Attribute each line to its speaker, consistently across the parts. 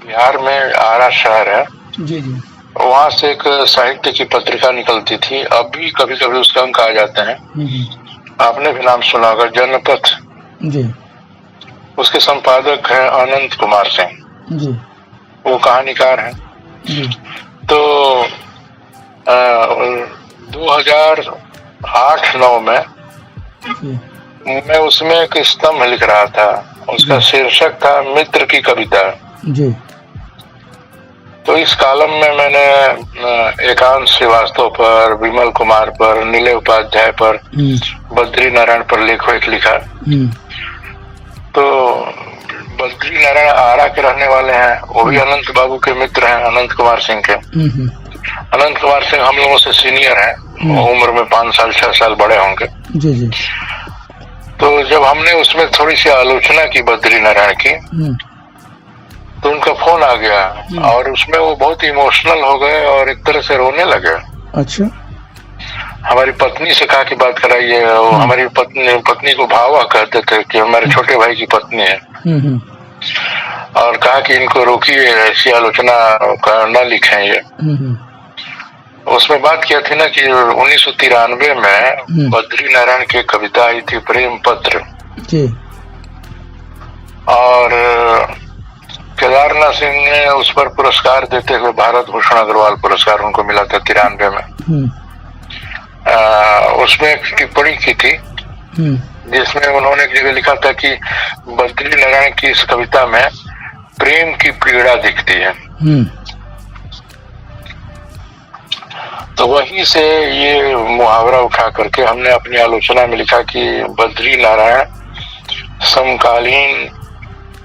Speaker 1: बिहार में आरा शहर है,
Speaker 2: जी जी
Speaker 1: वहाँ से एक साहित्य की पत्रिका निकलती थी। अब भी कभी कभी उसके अंक आ जाते हैं। आपने भी नाम सुना होगा, जनपथ।
Speaker 2: जी
Speaker 1: उसके संपादक हैं अनंत कुमार सिंह।
Speaker 2: जी
Speaker 1: वो कहानीकार हैं।
Speaker 2: जी
Speaker 1: तो 2008-9 में
Speaker 2: जी
Speaker 1: मैं उसमें एक स्तंभ लिख रहा था। उसका
Speaker 2: जी
Speaker 1: शीर्षक था मित्र की कविता।
Speaker 2: जी
Speaker 1: तो इस कॉलम में मैंने एकांत श्रीवास्तव पर, विमल कुमार पर, नीले उपाध्याय पर, बद्री नारायण पर लेख लिखा। तो बद्री नारायण आरा के रहने वाले हैं, वो भी अनंत बाबू के मित्र हैं, अनंत कुमार सिंह के। अनंत कुमार सिंह हम लोगों से सीनियर हैं, उम्र में 5 साल 6 साल बड़े होंगे।
Speaker 2: जी जी
Speaker 1: तो जब हमने उसमें थोड़ी सी आलोचना की बद्री नारायण की, तो उनका फोन आ गया और उसमें वो बहुत इमोशनल हो गए और एक तरह से रोने लगे।
Speaker 2: अच्छा।
Speaker 1: हमारी पत्नी से कहा कि बात कराइए। वो हमारी पत्नी को भावा कहते थे कि हमारे छोटे भाई की पत्नी है, और कहा कि इनको रोकिए, ऐसी आलोचना न लिखें ये। उसमें बात किया थी ना कि 1993 में बद्री नारायण की कविता आई थी प्रेम पत्र, और केदारनाथ सिंह ने उस पर पुरस्कार देते हुए भारत भूषण अग्रवाल पुरस्कार उनको मिला था 93 में। उसमें एक टिप्पणी की थी जिसमें उन्होंने एक जगह लिखा था कि बद्री नारायण की इस कविता में प्रेम की पीड़ा दिखती है। तो वहीं से ये मुहावरा उठा करके हमने अपनी आलोचना में लिखा कि बद्री नारायण समकालीन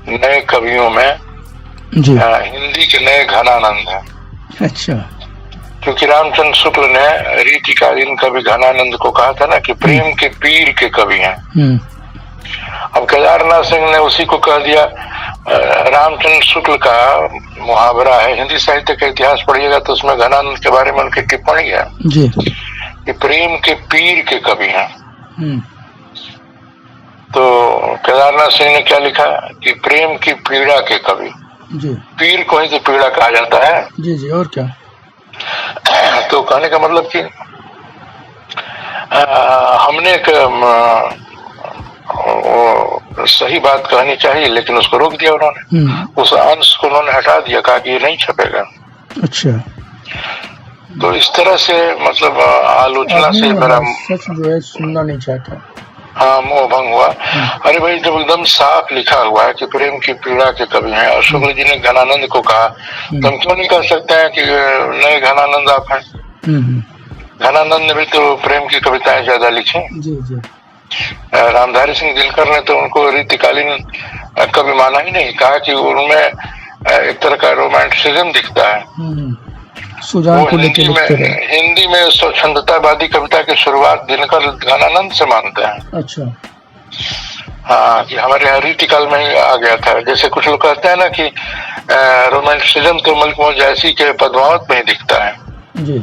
Speaker 1: नए कवियों में हिंदी के नए घनानंद है।
Speaker 2: अच्छा।
Speaker 1: क्योंकि रामचंद्र शुक्ल ने रीतिकालीन कवि घनानंद को कहा था ना कि प्रेम के पीर के कवि हैं। अब केदारनाथ सिंह ने उसी को कह दिया। रामचंद्र शुक्ल का मुहावरा है, हिंदी साहित्य का इतिहास पढ़िएगा तो उसमें घनानंद के बारे में उनकी टिप्पणी है
Speaker 2: जी
Speaker 1: कि प्रेम के पीर के कवि हैं। तो केदारनाथ सिंह ने क्या लिखा कि प्रेम की पीड़ा के कवि।
Speaker 2: जी
Speaker 1: पीर को ही तो पीड़ा कहा जाता है।
Speaker 2: जी जी और क्या।
Speaker 1: तो कहने का मतलब कि हमने एक सही बात कहनी चाहिए, लेकिन उसको रोक दिया उन्होंने। उस अंश को उन्होंने हटा दिया, कहा कि ये नहीं छपेगा।
Speaker 2: अच्छा।
Speaker 1: तो इस तरह से मतलब आलोचना से मेरा
Speaker 2: सच जो है सुनना नहीं चाहता।
Speaker 1: हाँ, मोह भंग हुआ। अरे भाई, जब एकदम साफ लिखा हुआ है कि प्रेम की पीड़ा के कवि हैं, और शुक्ल जी ने घनानंद को कहा, तो हम क्यों नहीं कह सकते हैं कि नए घनानंद आप हैं। घनानंद ने भी तो प्रेम की कविताएं ज्यादा लिखी।
Speaker 2: जी जी।
Speaker 1: रामधारी सिंह दिनकर ने तो उनको रीतिकालीन कवि माना ही नहीं, कहा कि उनमें एक तरह का रोमांटिसिज्म दिखता है।
Speaker 2: सुजान को लेके लिखते रहे।
Speaker 1: हिंदी में स्वच्छंदतावादी कविता की शुरुआत दिनकर घनानंद से मानते हैं।
Speaker 2: अच्छा।
Speaker 1: हाँ, कि हमारे यहाँ रीतिकाल में ही आ गया था। जैसे कुछ लोग कहते हैं ना कि रोमांटिसिज्म तो मलिक मोहम्मद जायसी के पद्मावत में ही दिखता है।
Speaker 2: जी।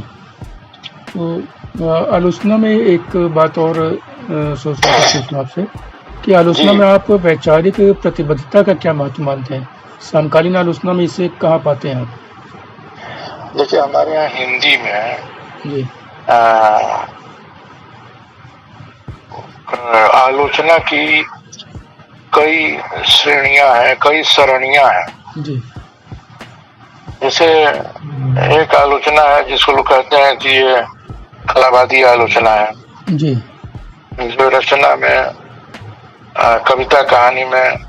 Speaker 2: तो आलोचना में एक बात और सोचना आपसे कि आलोचना में आप वैचारिक प्रतिबद्धता का क्या महत्व मानते हैं? समकालीन आलोचना में इसे कहाँ पाते हैं आप?
Speaker 1: देखिए, हमारे यहाँ हिंदी में
Speaker 2: जी
Speaker 1: आलोचना की कई श्रेणियां हैं, कई सरणियां हैं।
Speaker 2: जी।
Speaker 1: जैसे एक आलोचना है जिसको लोग कहते हैं कि ये कलावादी आलोचना है।
Speaker 2: जी।
Speaker 1: जो रचना में कविता कहानी में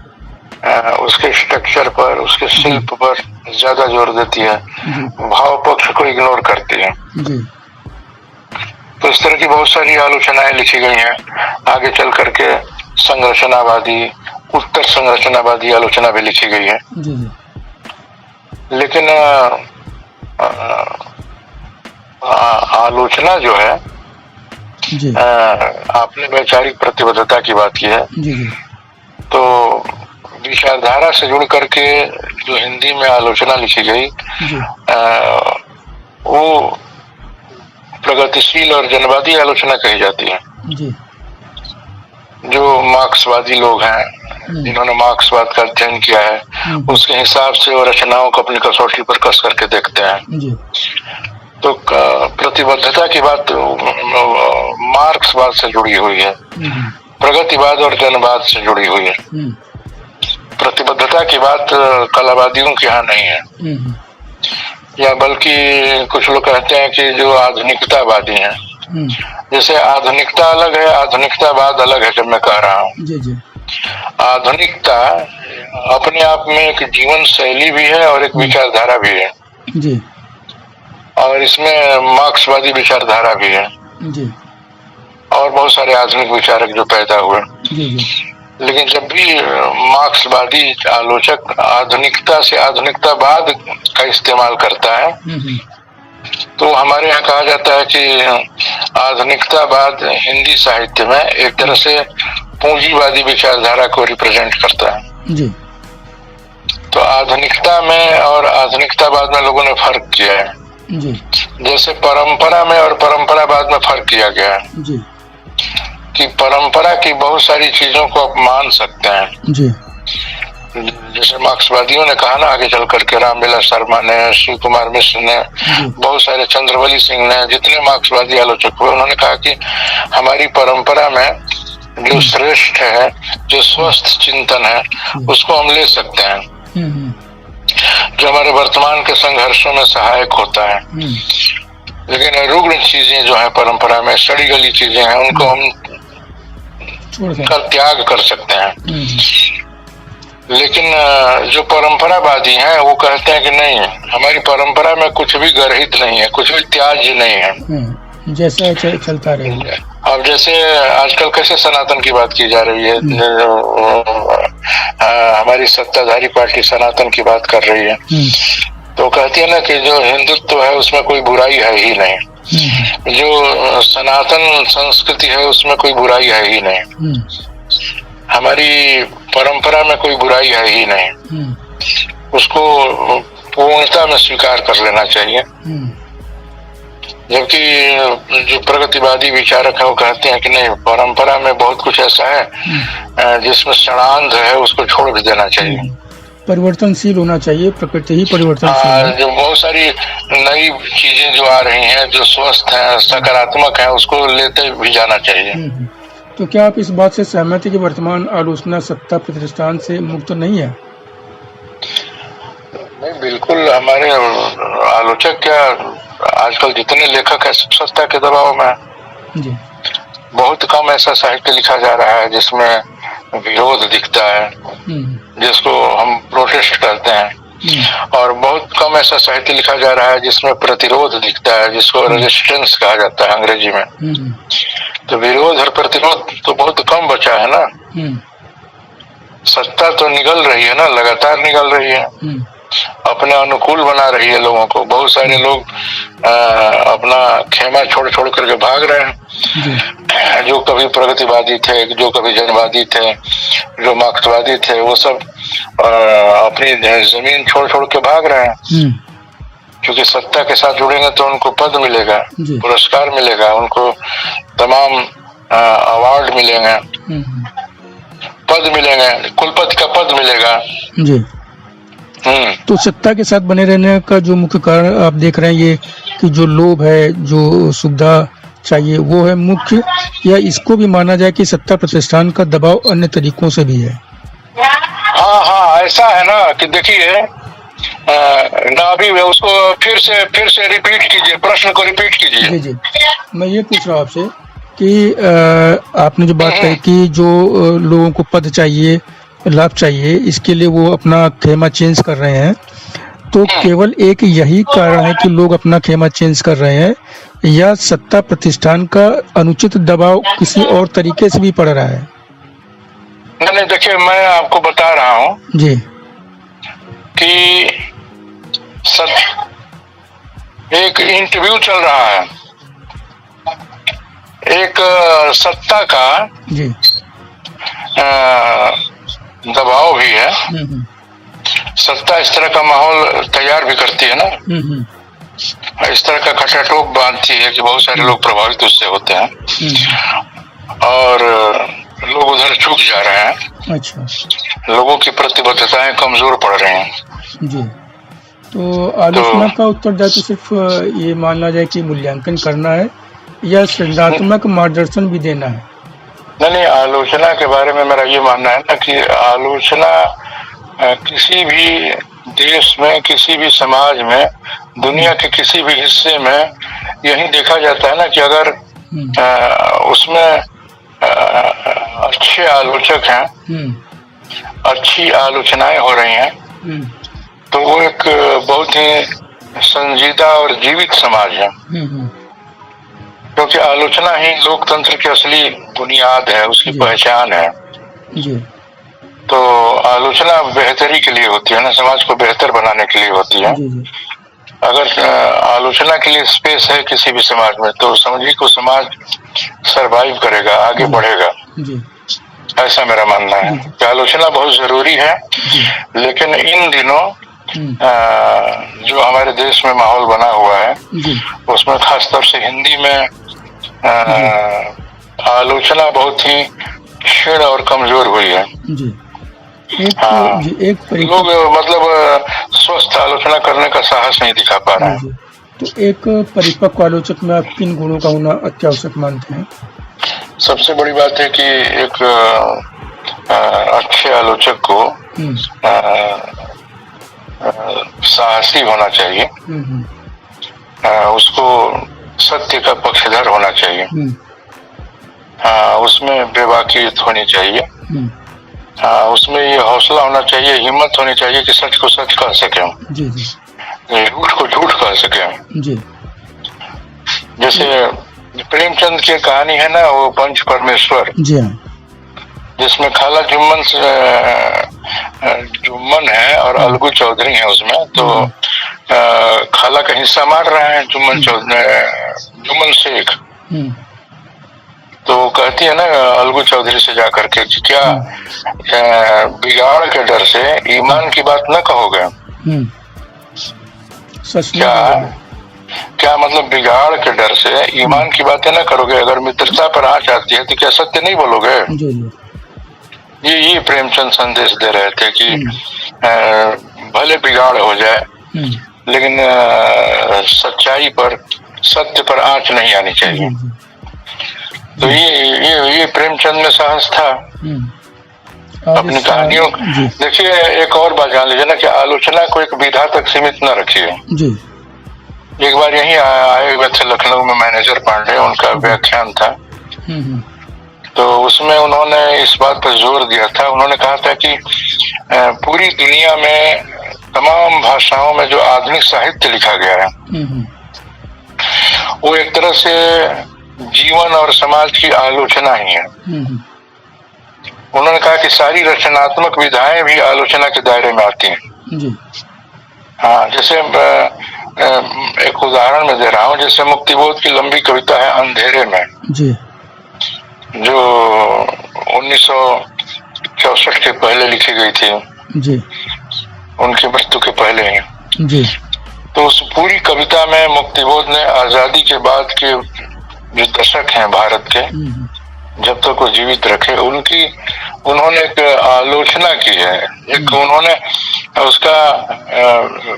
Speaker 1: उसके स्ट्रक्चर पर, उसके शिल्प पर ज्यादा जोर देती है, भाव पक्ष को इग्नोर करती है।
Speaker 2: जी।
Speaker 1: तो इस तरह की बहुत सारी आलोचनाएं लिखी गई हैं। आगे चल करके संरचनावादी, उत्तर संरचनावादी आलोचना भी लिखी गई है।
Speaker 2: जी जी।
Speaker 1: लेकिन आलोचना जो है,
Speaker 2: जी।
Speaker 1: आपने वैचारिक प्रतिबद्धता की बात की है।
Speaker 2: जी जी।
Speaker 1: तो विचारधारा से जुड़ करके जो हिंदी में आलोचना लिखी गई, वो प्रगतिशील और जनवादी आलोचना कही जाती है।
Speaker 2: जी।
Speaker 1: जो मार्क्सवादी लोग हैं, जिन्होंने मार्क्सवाद का अध्ययन किया है, उसके हिसाब से वो रचनाओं को अपनी कसौटी पर कस करके देखते हैं। तो प्रतिबद्धता की बात मार्क्सवाद से जुड़ी हुई है, प्रगतिवाद और जनवाद से जुड़ी हुई है। प्रतिबद्धता की बात कलावादियों के यहाँ नहीं है, या बल्कि कुछ लोग कहते हैं कि जो आधुनिकतावादी हैं, जैसे आधुनिकता अलग है, आधुनिकतावाद अलग है। जब मैं कह रहा हूँ आधुनिकता अपने आप में एक जीवन शैली भी है और एक विचारधारा भी है जी। और इसमें मार्क्सवादी विचारधारा भी है जी। और बहुत सारे आधुनिक विचारक जो पैदा हुए जी। लेकिन जब भी मार्क्सवादी आलोचक आधुनिकता से आधुनिकतावाद का इस्तेमाल करता है, तो हमारे यहाँ कहा जाता है कि आधुनिकतावाद हिंदी साहित्य में एक तरह से पूंजीवादी विचारधारा को रिप्रेजेंट करता है जी। तो आधुनिकता में और आधुनिकतावाद में लोगों ने फर्क किया है जी। जैसे परंपरा में और परंपरावाद में फर्क किया गया है जी। कि परंपरा की बहुत सारी चीजों को आप मान सकते हैं जी। जैसे मार्क्सवादियों ने कहा ना, आगे चल करके रामविलास शर्मा ने, शिव कुमार मिश्र ने, बहुत सारे चंद्रवली सिंह ने, जितने मार्क्सवादी आलोचक हुए, उन्होंने कहा कि हमारी परंपरा में जो श्रेष्ठ है, जो स्वस्थ चिंतन है, उसको हम ले सकते हैं, जो हमारे वर्तमान के संघर्षों में सहायक होता है। लेकिन रुग्ण चीजें जो है परंपरा में, सड़ी गली चीजें हैं, उनको हम का त्याग कर सकते हैं। लेकिन जो परंपरावादी हैं वो कहते हैं कि नहीं, हमारी परंपरा में कुछ भी गर्हित नहीं है, कुछ भी त्याज्य नहीं है, जैसे चलता रहेगा। अब जैसे आजकल कैसे सनातन की बात की जा रही है, हमारी सत्ताधारी पार्टी सनातन की बात कर रही है, तो कहती है ना कि जो हिंदुत्व है उसमें कोई बुराई है ही नहीं, जो सनातन संस्कृति है उसमें कोई बुराई है ही नहीं, हमारी परंपरा में कोई बुराई है ही नहीं, उसको पूर्णता में स्वीकार कर लेना चाहिए। जबकि जो प्रगतिवादी विचारक है वो कहते हैं कि नहीं, परंपरा में बहुत कुछ ऐसा है जिसमें षडांध है, उसको छोड़ भी देना चाहिए, परिवर्तनशील होना चाहिए, प्रकृति ही परिवर्तनशील है। जो बहुत सारी नई चीजें जो आ रही हैं, जो स्वस्थ हैं, सकारात्मक हैं, उसको लेते भी जाना चाहिए। तो क्या आप इस बात से सहमत है कि वर्तमान आलोचना सत्ता प्रतिष्ठान से मुक्त नहीं है? नहीं, बिल्कुल। हमारे आलोचक क्या, आजकल जितने लेखक है सब सत्ता के दबाव में जी। बहुत कम ऐसा साहित्य लिखा जा रहा है जिसमें विरोध दिखता है, जिसको हम प्रोटेस्ट करते हैं, और बहुत कम ऐसा साहित्य लिखा जा रहा है जिसमें प्रतिरोध दिखता है, जिसको रेजिस्टेंस कहा जाता है अंग्रेजी में। तो विरोध और प्रतिरोध तो बहुत कम बचा है ना। सत्ता तो निगल रही है ना, लगातार निगल रही है, अपने अनुकूल बना रही है लोगों को। बहुत सारे लोग अपना खेमा छोड़ छोड़ करके भाग रहे हैं, जो कभी प्रगतिवादी थे, जो कभी जनवादी थे, जो मार्क्सवादी थे, वो सब अपनी जमीन छोड़ छोड़ के भाग रहे हैं, क्योंकि सत्ता के साथ जुड़ेंगे तो उनको पद मिलेगा, पुरस्कार मिलेगा, उनको तमाम अवार्ड मिलेंगे, पद मिलेंगे, कुलपति का पद मिलेगा जी। तो सत्ता के साथ बने रहने का जो मुख्य कारण आप देख रहे हैं ये कि जो लोभ है, जो सुविधा चाहिए, वो है मुख्य, या इसको भी माना जाए कि सत्ता प्रतिष्ठान का दबाव अन्य तरीकों से भी है? हाँ, ऐसा है ना कि देखिए ना, अभी उसको फिर से रिपीट कीजिए, प्रश्न को रिपीट कीजिए। जी, मैं ये पूछ रहा हूँ आपसे कि आपने जो बात कही कि जो लोगों को पद चाहिए, लाभ चाहिए, इसके लिए वो अपना खेमा चेंज कर रहे हैं, तो केवल एक यही कारण है कि लोग अपना खेमा चेंज कर रहे हैं, या सत्ता प्रतिष्ठान का अनुचित दबाव किसी और तरीके से भी पड़ रहा है? नहीं, देखिए मैं आपको बता रहा हूँ जी कि एक इंटरव्यू चल रहा है, एक सत्ता का जी दबाव भी है, सत्ता इस तरह का माहौल तैयार भी करती है ना, इस तरह का खटाटोप बांधती है कि बहुत सारे लोग प्रभावित उससे होते हैं, और लोग उधर चूक जा रहे हैं।
Speaker 2: अच्छा,
Speaker 1: लोगों की प्रतिबद्धताएं कमजोर पड़ रही हैं।
Speaker 2: जी। तो आलोचना का उत्तरदायित्व सिर्फ ये माना जाए कि मूल्यांकन करना है या सृजनात्मक मार्गदर्शन भी देना है?
Speaker 1: नहीं, आलोचना के बारे में मेरा ये मानना है ना कि आलोचना किसी भी देश में, किसी भी समाज में, दुनिया के किसी भी हिस्से में यही देखा जाता है ना कि अगर उसमें अच्छे आलोचक हैं, अच्छी आलोचनाएं हो रही हैं, तो वो एक बहुत ही संजीदा और जीवित समाज है। क्योंकि आलोचना ही लोकतंत्र की असली बुनियाद है, उसकी पहचान है। तो आलोचना बेहतरी के लिए होती है ना, समाज को बेहतर बनाने के लिए होती है। अगर आलोचना के लिए स्पेस है किसी भी समाज में, तो समझिए को समाज सरवाइव करेगा, आगे बढ़ेगा। ऐसा मेरा मानना है कि आलोचना बहुत जरूरी है। लेकिन इन दिनों जो हमारे देश में माहौल बना हुआ है, उसमें खासतौर से हिंदी में आलोचना बहुत ही क्षीण और कमजोर हुई है। लोग मतलब स्वस्थ आलोचना करने का साहस नहीं दिखा पा रहे हैं।
Speaker 2: तो एक परिपक्व आलोचक में आप किन गुणों का होना अत्यावश्यक मानते हैं?
Speaker 1: सबसे बड़ी बात है कि एक अच्छे आलोचक को साहसी होना चाहिए। उसको सत्य का पक्षधर होना चाहिए। उसमें बेबाकीत होनी चाहिए। उसमें ये हौसला होना चाहिए, हिम्मत होनी चाहिए कि सच को सच कह सके, झूठ को झूठ कह सके। जैसे प्रेमचंद की कहानी है ना, वो पंच परमेश्वर, जिसमें खाला जुम्मन है और अलगू चौधरी है उसमें। तो खाला का हिस्सा मार रहे हैं जुम्मन शेख। तो वो कहती है ना अलगू चौधरी से जाकर के कि क्या बिगाड़ के डर से ईमान की बात न कहोगे? क्या मतलब बिगाड़ के डर से ईमान की बातें न करोगे? अगर मित्रता पर आँच आती है तो क्या सत्य नहीं बोलोगे? ये प्रेमचंद संदेश दे रहे थे कि भले बिगाड़ हो जाए, लेकिन सच्चाई पर, सत्य पर आँच नहीं आनी चाहिए। तो ये प्रेमचंद में साहस था। अपनी कहानियों, देखिए एक और बात जान लीजिए ना कि आलोचना को एक विधा तक सीमित न रखिए। एक बार यहीं आए हुए थे लखनऊ में मैनेजर पांडे, उनका व्याख्यान था। तो उसमें उन्होंने इस बात पर जोर दिया था, उन्होंने कहा था कि पूरी दुनिया में तमाम भाषाओं में जो आधुनिक साहित्य लिखा गया है, वो एक तरह से जीवन और समाज की आलोचना ही है। उन्होंने कहा कि सारी रचनात्मक विधाएं भी आलोचना के दायरे में आती हैं। जैसे एक उदाहरण मैं दे रहा हूँ, जैसे मुक्तिबोध की लंबी कविता है अंधेरे में, जो 1964 के पहले लिखी गई थी, उनकी मृत्यु के पहले ही। तो उस पूरी कविता में मुक्तिबोध ने आजादी के बाद के जो दशक हैं भारत के, जब तक वो जीवित रखे, उन्होंने एक आलोचना की है, एक उन्होंने उसका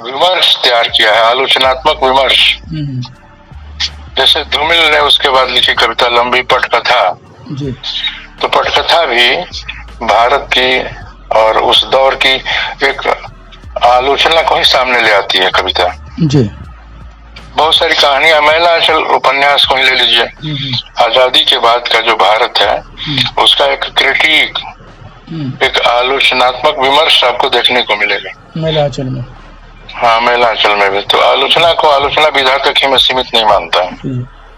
Speaker 1: विमर्श तैयार किया है, आलोचनात्मक विमर्श। जैसे धूमिल ने उसके बाद लिखी कविता लंबी पटकथा, तो पटकथा भी भारत की और उस दौर की एक आलोचना को ही सामने ले आती है कविता। बहुत सारी कहानियां, महिलांचल उपन्यास को ही ले लीजिए, आजादी के बाद का जो भारत है, उसका एक क्रिटिक, एक आलोचनात्मक विमर्श आपको देखने को मिलेगा
Speaker 2: महिलांचल में।
Speaker 1: महिलांचल में भी। तो आलोचना को आलोचना विधा तक ही मैं सीमित नहीं मानता।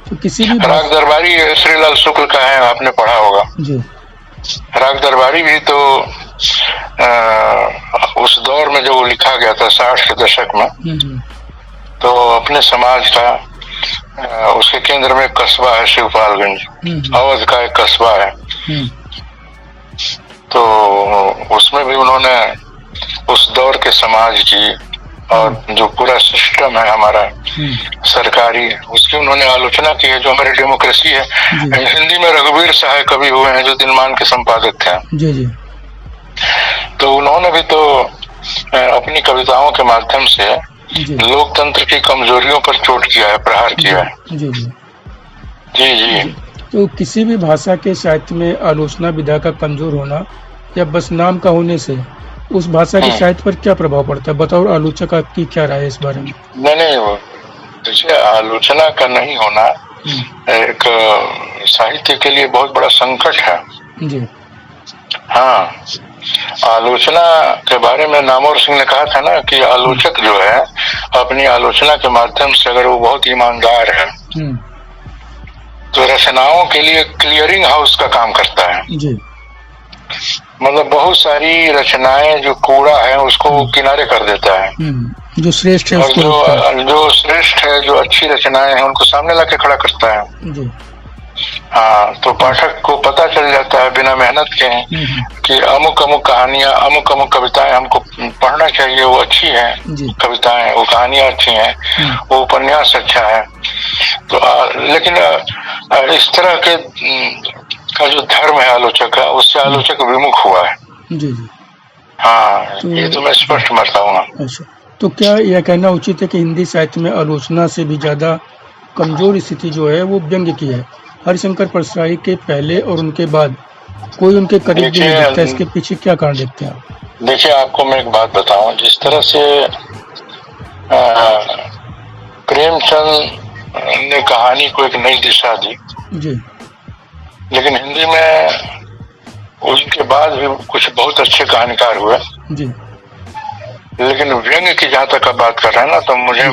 Speaker 2: तो किसी भी
Speaker 1: राग दरबारी श्रीलाल शुक्ल का है, आपने पढ़ा होगा। राग दरबारी भी तो उस दौर में जो लिखा गया था 60 के दशक में, तो अपने समाज का उसके केंद्र में एक कस्बा है शिवपालगंज, अवध का एक कस्बा है। तो उसमें भी उन्होंने उस दौर के समाज की और जो पूरा सिस्टम है हमारा सरकारी, उसकी उन्होंने आलोचना की है। जो हमारी डेमोक्रेसी है, हिंदी में रघुवीर सहाय कवि हुए हैं जो दिनमान के संपादक थे
Speaker 2: जी जी,
Speaker 1: तो उन्होंने भी तो अपनी कविताओं के माध्यम से लोकतंत्र की कमजोरियों पर चोट किया है, प्रहार किया है।
Speaker 2: जी जी
Speaker 1: जी जी।
Speaker 2: तो किसी भी भाषा के साहित्य में आलोचना विधा का कमजोर होना या बस नाम का होने से उस भाषा के साहित्य पर क्या प्रभाव पड़ता है? बतौर आलोचक आपकी क्या राय है इस बारे में?
Speaker 1: नहीं, वो देखिए, आलोचना का नहीं होना एक साहित्य के लिए बहुत बड़ा संकट है
Speaker 2: जी।
Speaker 1: हाँ, आलोचना के बारे में नामवर सिंह ने कहा था ना कि आलोचक जो है अपनी आलोचना के माध्यम से अगर वो बहुत ईमानदार है तो रचनाओं के लिए क्लियरिंग हाउस का काम करता है
Speaker 2: जी।
Speaker 1: मतलब बहुत सारी रचनाएं जो कूड़ा है उसको किनारे कर देता है,
Speaker 2: जो श्रेष्ठ है
Speaker 1: और
Speaker 2: उसको
Speaker 1: जो श्रेष्ठ है, जो अच्छी रचनाएं हैं उनको सामने लाके खड़ा करता है
Speaker 2: जी।
Speaker 1: हाँ, तो पाठक को पता चल जाता है बिना मेहनत के कि अमुक अमुक कहानियां, अमुक अमुक कविताएं हमको पढ़ना चाहिए, वो अच्छी है कविताएं, वो कहानियां अच्छी हैं, वो उपन्यास अच्छा है। तो लेकिन इस तरह के का जो धर्म है आलोचक का, उससे आलोचक विमुख हुआ है।
Speaker 2: जी जी।
Speaker 1: हाँ, तो ये तो मैं स्पष्ट मानता हूँ।
Speaker 2: अच्छा, तो क्या यह कहना उचित है कि हिंदी साहित्य में आलोचना से भी ज्यादा कमजोर स्थिति जो है वो व्यंग्य की है? हरिशंकर परसाई के पहले और उनके बाद कोई उनके करीब भी नहीं दिखता, इसके पीछे क्या कारण देखते हैं आप?
Speaker 1: देखिए, आपको मैं एक बात बताऊं, जिस तरह से प्रेमचंद ने कहानी को एक नई दिशा दी
Speaker 2: जी,
Speaker 1: लेकिन हिंदी में उनके बाद भी कुछ बहुत अच्छे कहानीकार हुए
Speaker 2: जी,
Speaker 1: लेकिन व्यंग्य की जहाँ तक आप बात कर रहे हैं ना, तो मुझे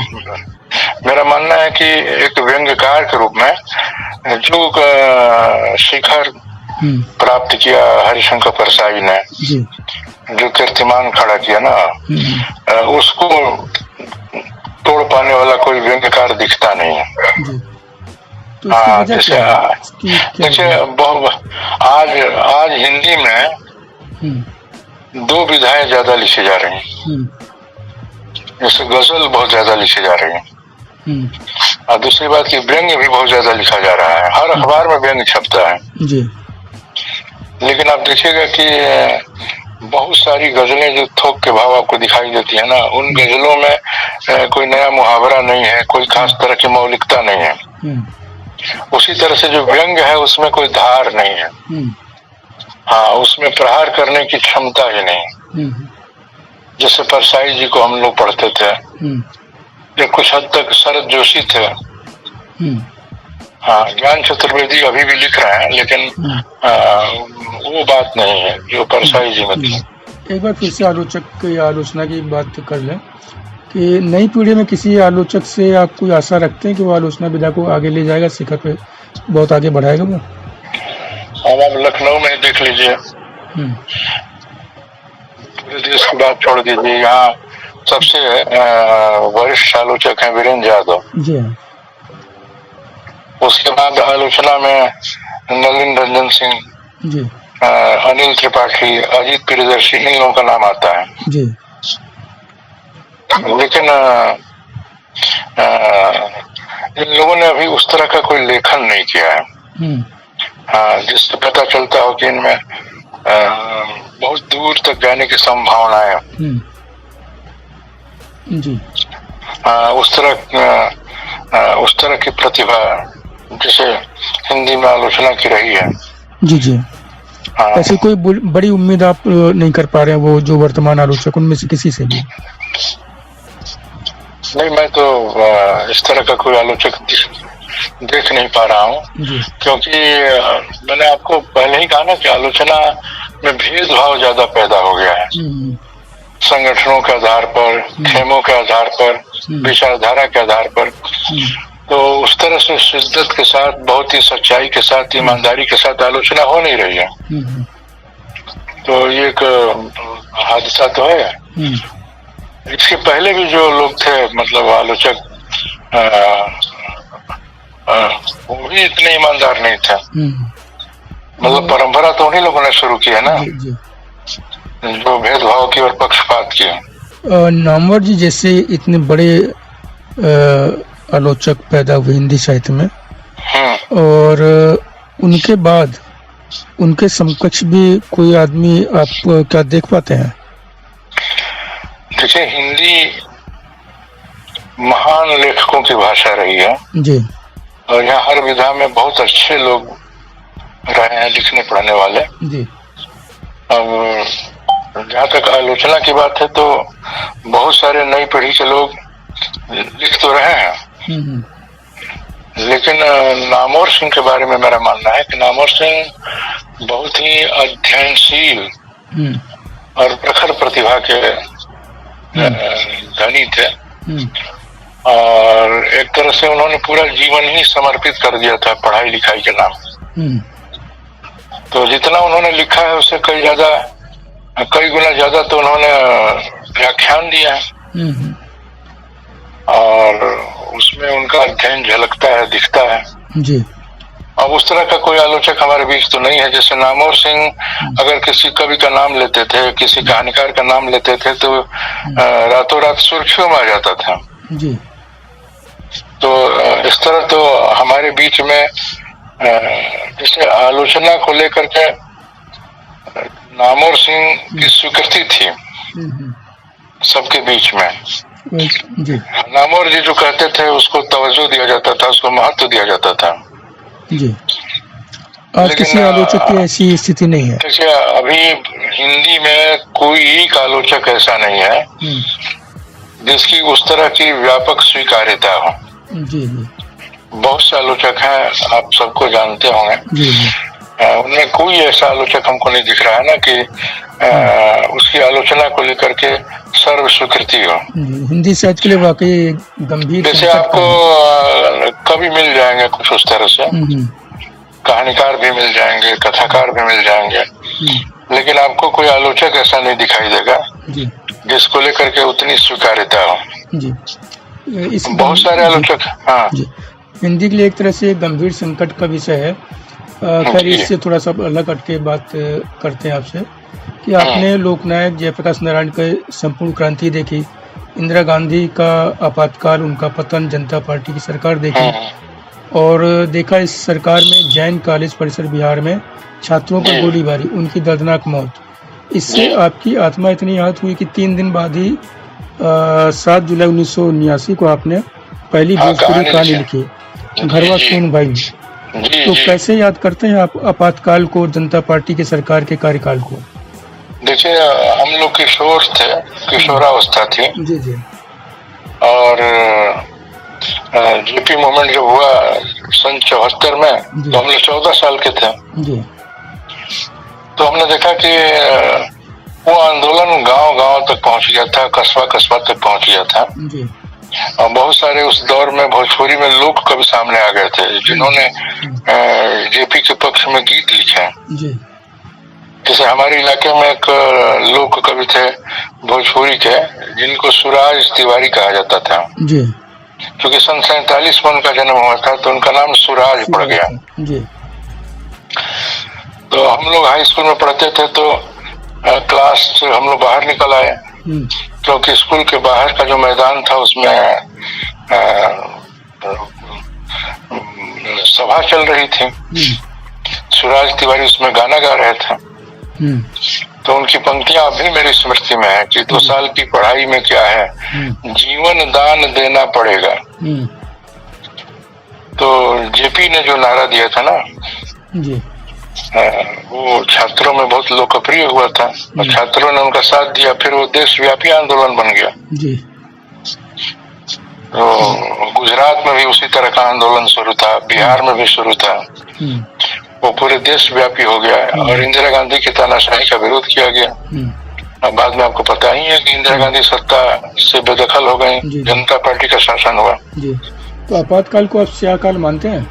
Speaker 1: मेरा मानना है कि एक व्यंग्यकार के रूप में जो शिखर प्राप्त किया हरिशंकर परसाई ने, जो कीर्तिमान खड़ा किया ना, उसको तोड़ पाने वाला कोई व्यंग्यकार दिखता नहीं है।
Speaker 2: तो
Speaker 1: हाँ, जैसे आज हिंदी में दो विधाएं ज्यादा लिखी जा रही हैं, जैसे गजल बहुत ज्यादा लिखी जा रही है और दूसरी बात की व्यंग्य भी बहुत ज्यादा लिखा जा रहा है, हर अखबार में व्यंग्य छपता है जी। लेकिन आप देखिएगा कि बहुत सारी गजलें जो थोक के भाव आपको दिखाई देती है ना, उन गजलों में कोई नया मुहावरा नहीं है, कोई खास तरह की मौलिकता नहीं है। उसी तरह से जो व्यंग्य है उसमें कोई धार नहीं है, हाँ, उसमें प्रहार करने की क्षमता ही नहीं। जैसे परसाई जी को हम लोग पढ़ते थे, ये कुछ हद तक शरद जोशी थे, हाँ, ज्ञान चतुर्वेदी अभी भी लिख रहे हैं, लेकिन वो बात नहीं है जो परसाई जी में थी।
Speaker 2: एक बार फिर से आलोचक या आलोचना की बात कर लें कि नई पीढ़ी में किसी आलोचक से आप कोई आशा रखते हैं कि वो आलोचना विधा को आगे ले जाएगा, शिखर पे बहुत आगे बढ़ाएगा वो?
Speaker 1: अब आप लखनऊ में देख लीजिए, पूरे देश की बात छोड़ दीजिए, यहाँ सबसे वरिष्ठ आलोचक हैं वीरेंद्र यादव जी। उसके बाद आलोचना में नलिन रंजन सिंह जी, अनिल त्रिपाठी, अजीत प्रियदर्शी, इन लोगों का नाम आता है जी। लेकिन इन लोगों ने अभी उस तरह का कोई लेखन नहीं किया है, हाँ, जिससे पता चलता हो कि इनमें बहुत दूर तक जाने की संभावनाएं जी। उस तरह की प्रतिभा जैसे हिंदी में आलोचना की रही है जी जी। ऐसी कोई बड़ी उम्मीद आप नहीं कर पा रहे हैं वो जो वर्तमान आलोचक उनमें से किसी से भी? नहीं, मैं तो इस तरह का कोई आलोचक देख नहीं पा रहा हूँ, क्योंकि मैंने आपको पहले ही कहा ना कि आलोचना में भेदभाव ज्यादा पैदा हो गया है, संगठनों के आधार पर, खेमों के आधार पर, विचारधारा के आधार पर। तो उस तरह से शिद्दत के साथ, बहुत ही सच्चाई के साथ, ईमानदारी के साथ आलोचना हो नहीं रही है। तो ये एक हादसा तो है। इसके पहले भी जो लोग थे, मतलब आलोचक, वो भी इतने ईमानदार नहीं थे। मतलब परंपरा तो उन्हीं लोगों ने शुरू की है ना, जो भेदभाव की और पक्षपात की।
Speaker 2: नामवर जी जैसे इतने बड़े आलोचक पैदा हुए हिंदी साहित्य में, और उनके बाद उनके समकक्ष भी कोई आदमी आप क्या देख पाते हैं?
Speaker 1: देखिए, हिंदी महान लेखकों की भाषा रही है
Speaker 2: जी,
Speaker 1: और यहाँ हर विधा में बहुत अच्छे लोग रहे हैं लिखने पढ़ने वाले
Speaker 2: जी।
Speaker 1: अब जहाँ तक आलोचना की बात है तो बहुत सारे नई पीढ़ी के लोग लिख तो रहे हैं, लेकिन नामवर सिंह के बारे में मेरा मानना है कि नामवर सिंह बहुत ही अध्ययनशील और प्रखर प्रतिभा के धनी थे, और एक तरह से उन्होंने पूरा जीवन ही समर्पित कर दिया था पढ़ाई लिखाई के नाम। तो जितना उन्होंने लिखा है उससे कई गुना ज्यादा तो उन्होंने व्याख्यान दिया है, और उसमें उनका अध्ययन झलकता है, दिखता है
Speaker 2: जी।
Speaker 1: अब उस तरह का कोई आलोचक हमारे बीच तो नहीं है। जैसे नामवर सिंह अगर किसी कवि का नाम लेते थे, किसी कहानीकार का नाम लेते थे तो रातों रात सुर्खियों में आ जाता था
Speaker 2: जी।
Speaker 1: तो इस तरह तो हमारे बीच में जैसे आलोचना को लेकर के नामवर सिंह की स्वीकृति थी सबके बीच में
Speaker 2: जी।
Speaker 1: नामवर जी जो कहते थे उसको तवज्जो दिया जाता था, उसको महत्व दिया जाता था
Speaker 2: जी। आज किसी आलोचक की ऐसी स्थिति नहीं है।
Speaker 1: देखिए, अभी हिंदी में कोई एक आलोचक ऐसा नहीं है जिसकी उस तरह की व्यापक स्वीकार्यता हो।
Speaker 2: जी जी।
Speaker 1: बहुत से आलोचक हैं, आप सबको जानते होंगे।
Speaker 2: जी जी।
Speaker 1: उनमें कोई ऐसा आलोचक हमको नहीं दिख रहा है ना कि उसकी आलोचना को लेकर के सर्व स्वीकृति हो।
Speaker 2: हिंदी साहित्य के लिए वाकई गंभीर,
Speaker 1: जैसे आपको कवि मिल जाएंगे कुछ उस तरह से, कहानीकार भी मिल जाएंगे, कथाकार भी मिल जाएंगे, लेकिन आपको कोई आलोचक ऐसा नहीं दिखाई देगा जिसको लेकर के उतनी स्वीकार्यता हो। जी। बहुत सारे आलोचक। हाँ
Speaker 2: जी। हिंदी के लिए एक तरह से गंभीर संकट का विषय है। खैर इससे थोड़ा सा अलग हटके बात करते हैं आपसे कि आपने लोकनायक जयप्रकाश नारायण के संपूर्ण क्रांति देखी, इंदिरा गांधी का आपातकाल, उनका पतन, जनता पार्टी की सरकार देखी, और देखा इस सरकार में जैन कॉलेज परिसर बिहार में छात्रों पर गोलीबारी, उनकी दर्दनाक मौत। इससे आपकी आत्मा इतनी आहत हुई कि 3 दिन बाद ही 7 जुलाई 1979 को आपने पहली भोजपुरी कहानी लिखी, घरवा सोन भाई। तो कैसे याद करते हैं आप आपातकाल को, जनता पार्टी की सरकार के कार्यकाल को?
Speaker 1: देखिए, हम लोग किशोर थे, किशोरावस्था थी
Speaker 2: जी जी,
Speaker 1: और जेपी मूवमेंट जब हुआ सन 74 में तो हम लोग 14 साल के थे जी। तो हमने देखा कि वो आंदोलन गांव-गांव तक पहुंच गया था, कस्बा तक पहुंच गया था जी। और बहुत सारे उस दौर में भोजपुरी में लोक कवि सामने आ गए थे जिन्होंने जेपी के पक्ष में गीत लिखे जी। जैसे हमारे इलाके में एक लोक कवि थे भोजपुरी के जिनको सुराज तिवारी कहा जाता था जी। क्योंकि सन 47 में उनका जन्म हुआ था तो उनका नाम सुराज पड़ गया जी। तो हम लोग हाई स्कूल में पढ़ते थे तो क्लास से हम लोग बाहर निकल आए क्योंकि स्कूल के बाहर का जो मैदान था उसमें सभा चल रही थी। सुराज तिवारी उसमें गाना गा रहे थे तो उनकी पंक्तियां अभी मेरी स्मृति में है कि 2 साल की पढ़ाई में क्या है, जीवन दान देना पड़ेगा। तो जेपी ने जो नारा दिया था ना जी, वो छात्रों में बहुत लोकप्रिय हुआ था और छात्रों ने उनका साथ दिया, फिर वो देशव्यापी आंदोलन बन गया जी। तो गुजरात में भी उसी तरह का आंदोलन शुरू था, बिहार में भी शुरू था, वो पूरे देशव्यापी हो गया और इंदिरा गांधी की तानाशाही का विरोध किया गया। अब बाद में आपको पता ही है कि इंदिरा गांधी सत्ता से बेदखल हो गई, जनता पार्टी का शासन हुआ जी।
Speaker 2: तो आपातकाल को आप स्याहकाल मानते हैं?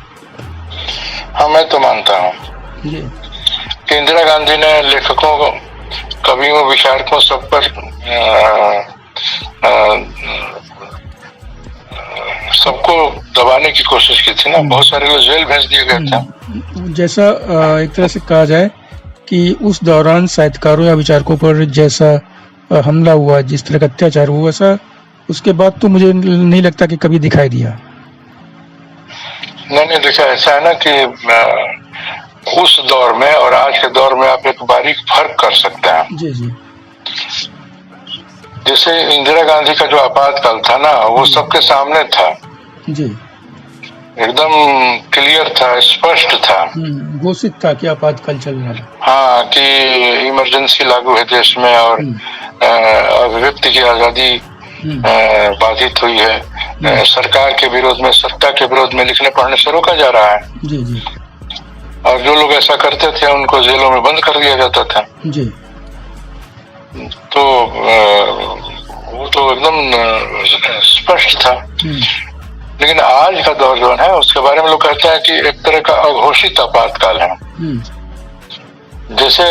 Speaker 1: हाँ, मैं तो मानता हूँ कि इंदिरा गांधी ने लेखकों को, कवियों, विचारकों सब पर सबको दबाने की कोशिश की थी ना। बहुत सारे लोग जेल भेज दिए गए थे।
Speaker 2: जैसा एक तरह से कहा जाए कि उस दौरान साहित्यकारों या विचारकों पर जैसा हमला हुआ, जिस तरह का अत्याचार हुआ, वैसा उसके बाद तो मुझे नहीं लगता कि कभी दिखाई दिया।
Speaker 1: नहीं देखा, ऐसा है ना कि उस दौर में और आज के दौर में आप एक बारीक फर्क कर सकते हैं।
Speaker 2: जी जी।
Speaker 1: जैसे इंदिरा गांधी का जो आपातकाल था ना, वो सबके सामने था
Speaker 2: जी,
Speaker 1: एकदम क्लियर था, स्पष्ट था,
Speaker 2: घोषित था कि आपातकाल चल रहा है।
Speaker 1: हाँ, कि इमरजेंसी लागू है देश में और अभिव्यक्ति की आजादी बाधित हुई है, सरकार के विरोध में, सत्ता के विरोध में लिखने पढ़ने से रोका जा रहा है।
Speaker 2: जी जी।
Speaker 1: और जो लोग ऐसा करते थे उनको जेलों में बंद कर दिया जाता था।
Speaker 2: जी।
Speaker 1: तो वो तो एकदम स्पष्ट था। लेकिन आज का दौर जो है उसके बारे में लोग कहते हैं कि एक तरह का अघोषित आपातकाल है। जैसे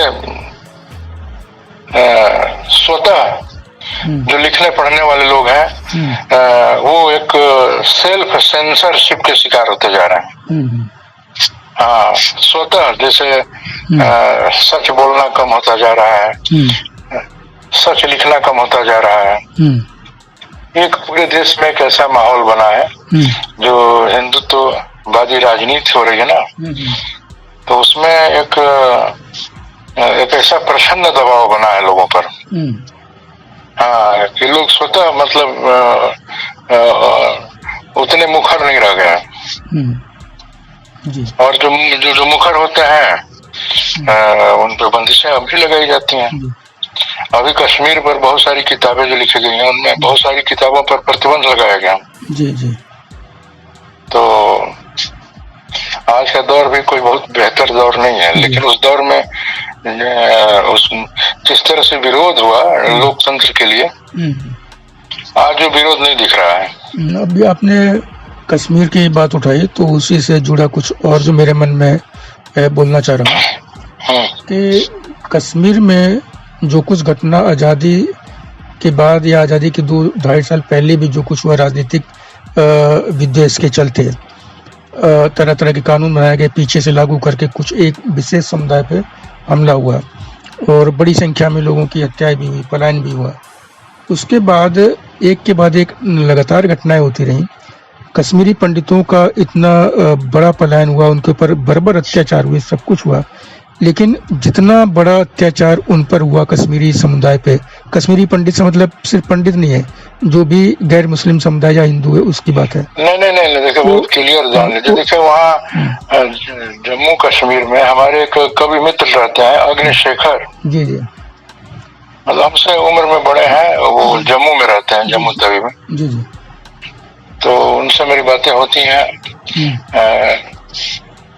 Speaker 1: स्वतः जो लिखने पढ़ने वाले लोग हैं वो एक सेल्फ सेंसरशिप के शिकार होते जा रहे हैं। हाँ, स्वतः जैसे सच बोलना कम होता जा रहा है, सच लिखना कम होता जा रहा है। एक पूरे देश में एक ऐसा माहौल बना है जो हिंदुत्ववादी राजनीति हो रही है ना, तो उसमें एक ऐसा प्रचंड दबाव बना है लोगों पर। हाँ, कि लोग स्वतः मतलब उतने मुखर नहीं रह गए। और जो मुखर होते हैं उन पर बंदिशें अभी लगाई जाती हैं। अभी कश्मीर पर बहुत सारी किताबें जो लिखी गई हैं उनमें बहुत सारी किताबों पर प्रतिबंध लगाया गया। जी जी। तो आज का दौर भी कोई बहुत बेहतर दौर नहीं है, लेकिन उस दौर में उस जिस तरह से विरोध हुआ लोकतंत्र के लिए, आज जो विरोध नहीं दिख रहा है।
Speaker 2: अभी आपने कश्मीर की बात उठाई तो उसी से जुड़ा कुछ और जो मेरे मन में बोलना चाह रहा हूँ कि कश्मीर में जो कुछ घटना आज़ादी के बाद या आज़ादी के 2-2.5 साल पहले भी जो कुछ हुआ राजनीतिक विद्वेष के चलते तरह तरह के कानून बनाए गए पीछे से लागू करके कुछ एक विशेष समुदाय पे हमला हुआ और बड़ी संख्या में लोगों की हत्या भी हुई, पलायन भी हुआ। उसके बाद एक के बाद एक लगातार घटनाएं होती रहीं। कश्मीरी पंडितों का इतना बड़ा पलायन हुआ, उनके ऊपर बर्बर अत्याचार हुए, सब कुछ हुआ, लेकिन जितना बड़ा अत्याचार उन पर हुआ कश्मीरी समुदाय पे, कश्मीरी पंडित से मतलब सिर्फ पंडित नहीं है, जो भी गैर मुस्लिम समुदाय या हिंदू है उसकी बात है।
Speaker 1: नहीं देखो, बहुत क्लियर जान लीजिए। देखिए वहाँ जम्मू कश्मीर में हमारे एक कवि मित्र रहते हैं अग्निशेखर।
Speaker 2: जी जी।
Speaker 1: मतलब हमसे उम्र में बड़े हैं, वो जम्मू में रहते हैं, जम्मू तवी में। जी जी। तो उनसे मेरी बातें होती हैं।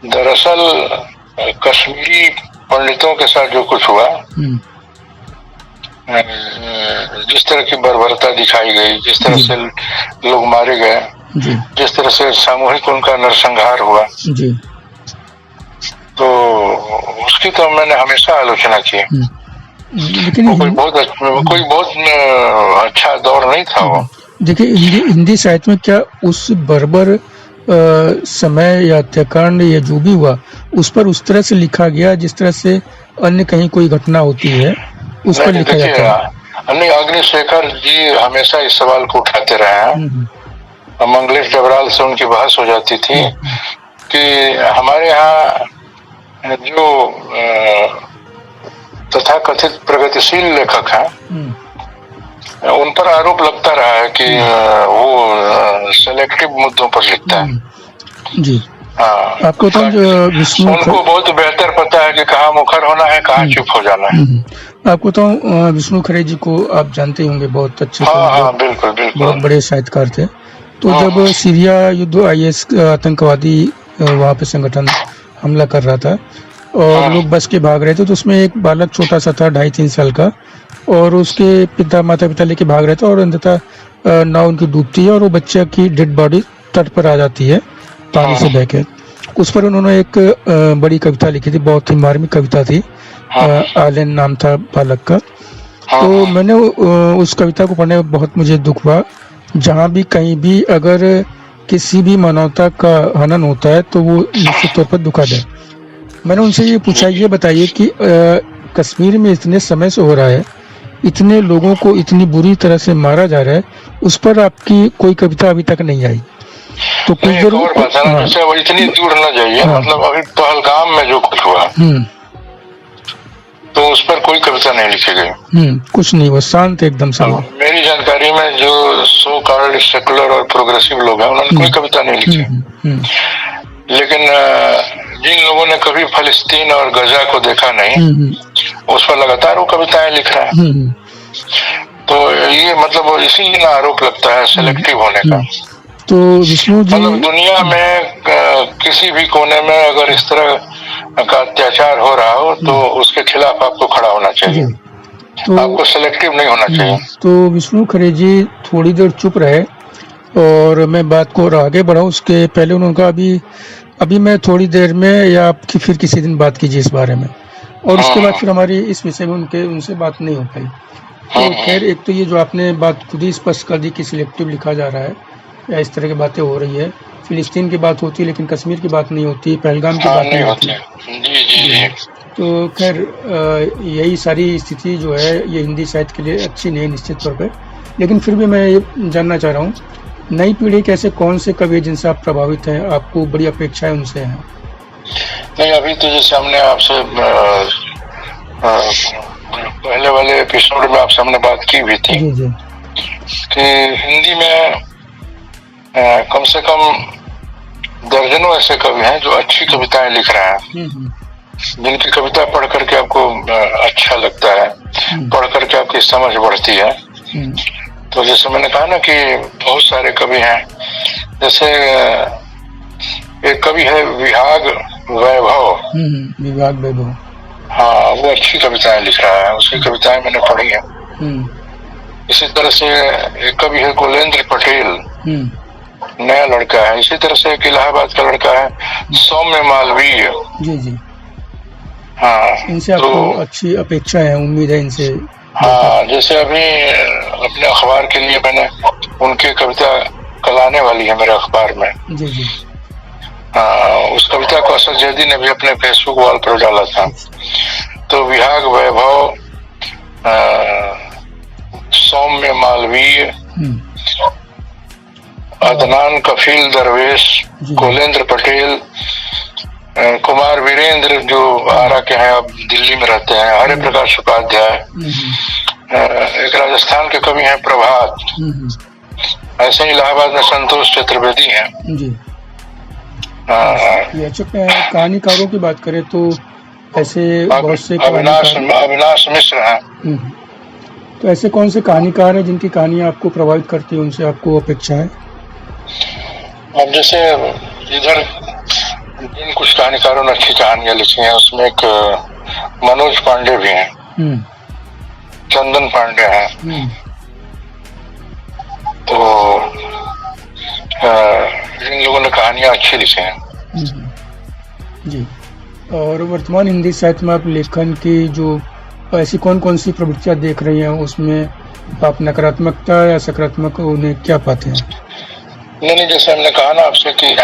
Speaker 1: दरअसल कश्मीरी पंडितों के साथ जो कुछ हुआ, जिस तरह की बर्बरता दिखाई गई, जिस तरह से लोग मारे गए, जिस तरह से सामूहिक उनका नरसंहार हुआ, तो उसकी तो मैंने हमेशा आलोचना की।
Speaker 2: लेकिन
Speaker 1: कोई बहुत अच्छा दौर नहीं था वो।
Speaker 2: देखिए हिंदी साहित्य में क्या उस बर्बर समय या हत्याकांड या जो भी हुआ उस पर उस तरह से लिखा गया जिस तरह से अन्य कहीं कोई घटना होती है उस पर लिखा जाता है?
Speaker 1: नहीं, अग्निशेखर जी हमेशा इस सवाल को उठाते रहे हैं। मंगलेश डबराल से उनकी बहस हो जाती थी कि हमारे यहाँ जो तथाकथित प्रगतिशील लेखक हैं उन पर आरोप लगता रहा है कि वो सेलेक्टिव मुद्दों पर लिखता है।
Speaker 2: जी।
Speaker 1: हाँ,
Speaker 2: आपको तो
Speaker 1: उनको बहुत बेहतर पता है कि कहाँ मुखर होना है, कहाँ चुप हो जाना है।
Speaker 2: आपको तो विष्णु खरे जी को आप जानते होंगे, बहुत अच्छे
Speaker 1: हाँ, बिल्कुल बिल्कुल,
Speaker 2: बहुत बड़े साहित्यकार थे। तो जब सीरिया युद्ध IS आतंकवादी वहाँ पे संगठन हमला कर रहा था और लोग बच के भाग रहे थे, तो उसमें एक बालक छोटा सा था 2.5-3 साल का, और उसके माता पिता लेके भाग रहे थे और अंततः नाव उनकी डूबती है और वो बच्चे की डेड बॉडी तट पर आ जाती है पानी से बह के। उस पर उन्होंने एक बड़ी कविता लिखी थी, बहुत ही मार्मिक कविता थी। आलन नाम था बालक का। तो मैंने उस कविता को पढ़ने में बहुत मुझे दुख हुआ। जहाँ भी कहीं भी अगर किसी भी मानवता का हनन होता है तो वो निश्चित तौर पर दुखद है। मैंने उनसे ये पूछा, ये बताइए कि कश्मीर में इतने समय से हो रहा है, इतने लोगों को इतनी बुरी तरह से मारा जा रहा है, उस पर आपकी कोई कविता अभी तक नहीं आई। तो कुछ
Speaker 1: एक और बात है ना, जैसे अब इतनी दूर न जाइए, मतलब अभी पहलगाम में जो कुछ हुआ तो उस पर कोई कविता नहीं लिखी गई।
Speaker 2: कुछ नहीं, वो शांत एकदम सब।
Speaker 1: मेरी जानकारी में जो सो कॉल्ड सेकुलर और प्रोग्रेसिव लोग हैं उन्होंने कोई कविता नहीं लिखी। लेकिन जिन लोगों ने कभी फलस्तीन और गजा को देखा नहीं, उस पर लगातार वो कविताएं लिख रहे हैं। तो ये मतलब इसीलिए ना आरोप लगता है सेलेक्टिव होने का।
Speaker 2: तो विष्णु जी,
Speaker 1: मतलब दुनिया में किसी भी कोने में अगर इस तरह का अत्याचार हो रहा हो तो उसके खिलाफ आपको खड़ा होना चाहिए, तो आपको सेलेक्टिव नहीं होना चाहिए।
Speaker 2: तो विष्णु खरे जी थोड़ी देर चुप रहे और मैं बात को और आगे बढ़ाऊं, उसके पहले उन्होंने कहा अभी मैं थोड़ी देर में या आपकी फिर किसी दिन बात कीजिए इस बारे में, और उसके बाद फिर हमारी इस विषय में उनसे बात नहीं हो पाई। तो खैर, एक तो ये जो आपने बात खुद ही स्पष्ट कर दी कि सिलेक्टिव लिखा जा रहा है या इस तरह की बातें हो रही है, फिलिस्तीन की बात होती है लेकिन कश्मीर की बात नहीं होती, पहलगाम की बात नहीं होती।
Speaker 1: जी।
Speaker 2: तो खैर यही सारी स्थिति जो है ये हिंदी साहित्य के लिए अच्छी नहीं है निश्चित तौर पे, लेकिन फिर भी मैं ये जानना चाह रहा हूँ नई पीढ़ी के ऐसे कौन से कवि जिनसे आप प्रभावित हैं, आपको बड़ी अपेक्षाएं उनसे हैं?
Speaker 1: नहीं, अभी तो जैसे हमने आपसे पहले वाले एपिसोड में आपसे हमने बात की भी थी कि हिंदी में कम से कम दर्जनों ऐसे कवि हैं जो अच्छी कविताएं लिख रहे हैं, जिनकी कविता पढ़ करके आपको अच्छा लगता है, पढ़ करके आपकी समझ बढ़ती है। तो जैसे मैंने कहा ना कि बहुत सारे कवि हैं, जैसे एक कवि है विभाग वैभव। हाँ, वो अच्छी कविताएं लिख रहा है, उसकी कविताएं मैंने पढ़ी हैं। इसी तरह से एक कवि है कुलेंद्र पटेल, नया लड़का है। इसी तरह से एक इलाहाबाद का लड़का है सौम्य मालवीय।
Speaker 2: जी।
Speaker 1: हाँ,
Speaker 2: इनसे आपको अच्छी अपेक्षा है, उम्मीद है इनसे?
Speaker 1: हाँ, जैसे अभी अपने अखबार के लिए मैंने उनकी कविता कल आने वाली है मेरे अखबार में।
Speaker 2: जी।
Speaker 1: हाँ, उस कविता को असद जैदी ने भी अपने फेसबुक वॉल पर डाला था। तो विभाग वैभव, सौम्य मालवीय, अदनान कफील दरवेश, कुलेंद्र पटेल, कुमार वीरेंद्र जो आरा के हैं, अब दिल्ली में रहते हैं, हरे प्रकाश उपाध्याय, एक राजस्थान के कवि हैं प्रभात, ऐसे ही इलाहाबाद में संतोष चतुर्वेदी हैं।
Speaker 2: कहानीकारों की बात करें तो ऐसे बहुत से
Speaker 1: अविनाश मिश्र हैं।
Speaker 2: तो ऐसे कौन से कहानीकार हैं जिनकी कहानियां आपको प्रभावित करती है, उनसे आपको अपेक्षा है?
Speaker 1: अब जैसे इधर जिन कुछ कहानीकारों ने अच्छी कहानियां लिखी हैं उसमें एक मनोज पांडे भी हैं, चंदन पांडे हैं। तो इन लोगों ने कहानियां अच्छी लिखी हैं।
Speaker 2: जी। और वर्तमान हिंदी साहित्य में आप लेखन की जो ऐसी कौन सी प्रवृत्तियां देख रही हैं, उसमें आप नकारात्मकता या सकारात्मक उन्हें क्या पाते हैं?
Speaker 1: नहीं, जैसे हमने कहा ना आपसे कि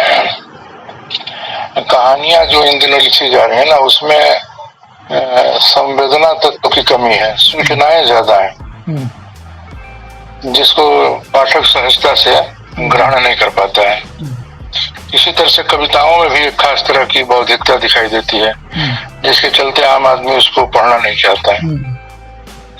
Speaker 1: कहानियां जो इन दिनों लिखी जा रही है ना, उसमें संवेदना तत्व की कमी है, सूचनाएं ज्यादा हैं, जिसको पाठक सहजता से ग्रहण नहीं कर पाता है। इसी तरह से कविताओं में भी एक खास तरह की बौद्धिकता दिखाई देती है, जिसके चलते आम आदमी उसको पढ़ना नहीं चाहता है।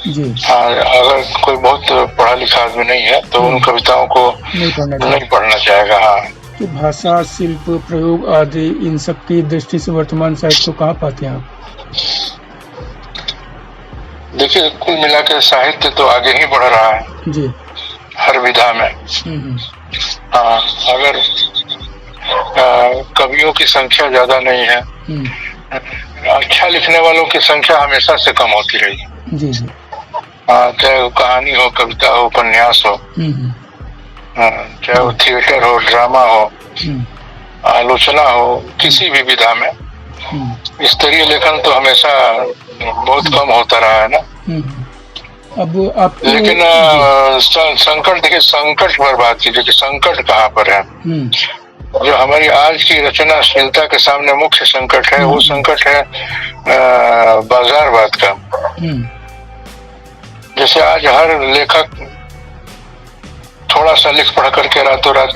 Speaker 1: हाँ, अगर कोई बहुत पढ़ा लिखा आदमी नहीं है तो उन कविताओं को नहीं पढ़ना चाहेगा। हाँ,
Speaker 2: तो भाषा, शिल्प, प्रयोग आदि इन सब की दृष्टि से वर्तमान साहित्य को कहाँ पाते हैं आप?
Speaker 1: देखिए, कुल मिलाकर साहित्य तो आगे ही बढ़ रहा है
Speaker 2: जी,
Speaker 1: हर विधा में। हाँ, अगर कवियों की संख्या ज्यादा नहीं है, अच्छा लिखने वालों की संख्या हमेशा से कम होती रही।
Speaker 2: जी।
Speaker 1: हाँ, चाहे वो कहानी हो, कविता हो, उपन्यास हो, चाहे वो थिएटर हो, ड्रामा हो, आलोचना हो, किसी भी विधा में स्तरीय लेखन तो हमेशा बहुत कम होता रहा है ना।
Speaker 2: अब आप
Speaker 1: लेकिन संकट, देखिए संकट पर बात कीजिए कि संकट कहाँ पर है। जो हमारी आज की रचनाशीलता के सामने मुख्य संकट है, वो संकट है बाजारवाद का। जैसे आज हर लेखक थोड़ा सा लिख पढ़ करके रातों रात